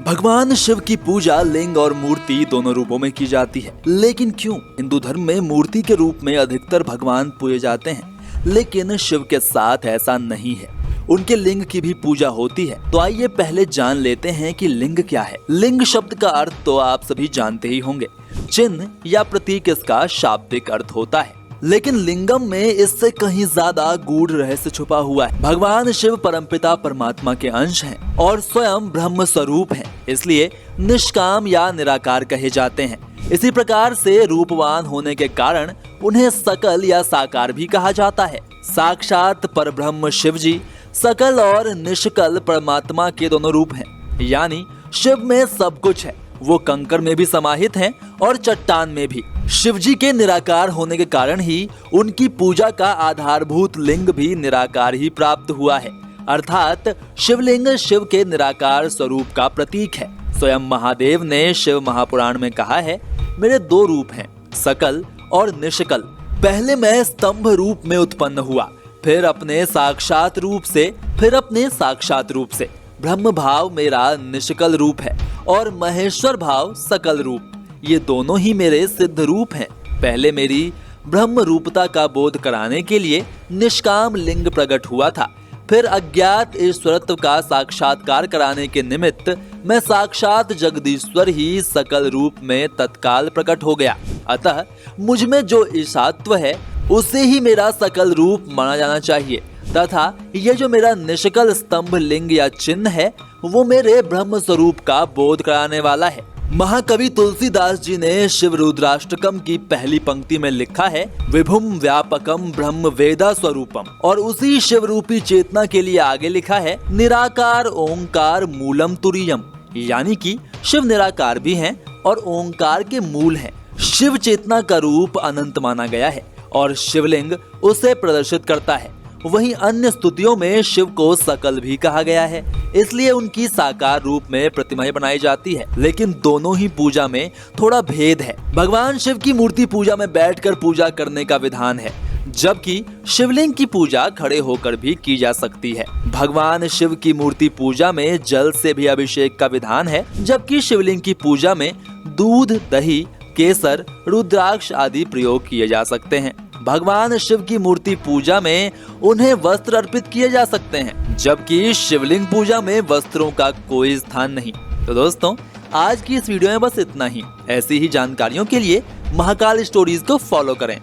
भगवान शिव की पूजा लिंग और मूर्ति दोनों रूपों में की जाती है। लेकिन क्यों? हिंदू धर्म में मूर्ति के रूप में अधिकतर भगवान पूजे जाते हैं, लेकिन शिव के साथ ऐसा नहीं है। उनके लिंग की भी पूजा होती है। तो आइए पहले जान लेते हैं कि लिंग क्या है। लिंग शब्द का अर्थ तो आप सभी जानते ही होंगे। चिन्ह या प्रतीक इसका शाब्दिक अर्थ होता है, लेकिन लिंगम में इससे कहीं ज्यादा गूढ़ रहस्य छुपा हुआ है। भगवान शिव परमपिता परमात्मा के अंश हैं और स्वयं ब्रह्म स्वरूप हैं, इसलिए निष्काम या निराकार कहे जाते हैं। इसी प्रकार से रूपवान होने के कारण उन्हें सकल या साकार भी कहा जाता है। साक्षात परब्रह्म शिव जी सकल और निष्कल परमात्मा के दोनों रूप हैं। यानी शिव में सब कुछ है। वो कंकर में भी समाहित हैं और चट्टान में भी। शिव जी के निराकार होने के कारण ही उनकी पूजा का आधारभूत लिंग भी निराकार ही प्राप्त हुआ है, अर्थात शिवलिंग शिव के निराकार स्वरूप का प्रतीक है। स्वयं महादेव ने शिव महापुराण में कहा है, मेरे दो रूप हैं, सकल और निष्कल। पहले मैं स्तंभ रूप में उत्पन्न हुआ, फिर अपने साक्षात रूप से, फिर अपने साक्षात रूप से। ब्रह्म भाव मेरा निष्कल रूप है और महेश्वर भाव सकल रूप। ये दोनों ही मेरे सिद्ध रूप हैं। पहले मेरी ब्रह्म रूपता का बोध कराने के लिए निष्काम लिंग प्रकट हुआ था, फिर अज्ञात ईश्वरत्व का साक्षात्कार कराने के निमित्त मैं साक्षात जगदीश्वर ही सकल रूप में तत्काल प्रकट हो गया। अतः मुझ में जो ईशात्व है उसे ही मेरा सकल रूप माना जाना चाहिए, तथा ये जो मेरा निष्कल स्तंभ लिंग या चिन्ह है वो मेरे ब्रह्म स्वरूप का बोध कराने वाला है। महाकवि तुलसीदास जी ने शिव रुद्राष्टकम की पहली पंक्ति में लिखा है, विभुम व्यापकम ब्रह्म वेदा स्वरूपम। और उसी शिव रूपी चेतना के लिए आगे लिखा है, निराकार ओंकार मूलम तुरीयम। यानी कि शिव निराकार भी हैं और ओंकार के मूल हैं। शिव चेतना का रूप अनंत माना गया है और शिवलिंग उसे प्रदर्शित करता है। वहीं अन्य स्तुतियों में शिव को सकल भी कहा गया है, इसलिए उनकी साकार रूप में प्रतिमाएं बनाई जाती है। लेकिन दोनों ही पूजा में थोड़ा भेद है। भगवान शिव की मूर्ति पूजा में बैठकर पूजा करने का विधान है, जबकि शिवलिंग की पूजा खड़े होकर भी की जा सकती है। भगवान शिव की मूर्ति पूजा में जल से भी अभिषेक का विधान है, जबकि शिवलिंग की पूजा में दूध, दही, केसर, रुद्राक्ष आदि प्रयोग किए जा सकते हैं। भगवान शिव की मूर्ति पूजा में उन्हें वस्त्र अर्पित किए जा सकते हैं, जबकि शिवलिंग पूजा में वस्त्रों का कोई स्थान नहीं। तो दोस्तों, आज की इस वीडियो में बस इतना ही। ऐसी ही जानकारियों के लिए महाकाल स्टोरीज को फॉलो करें।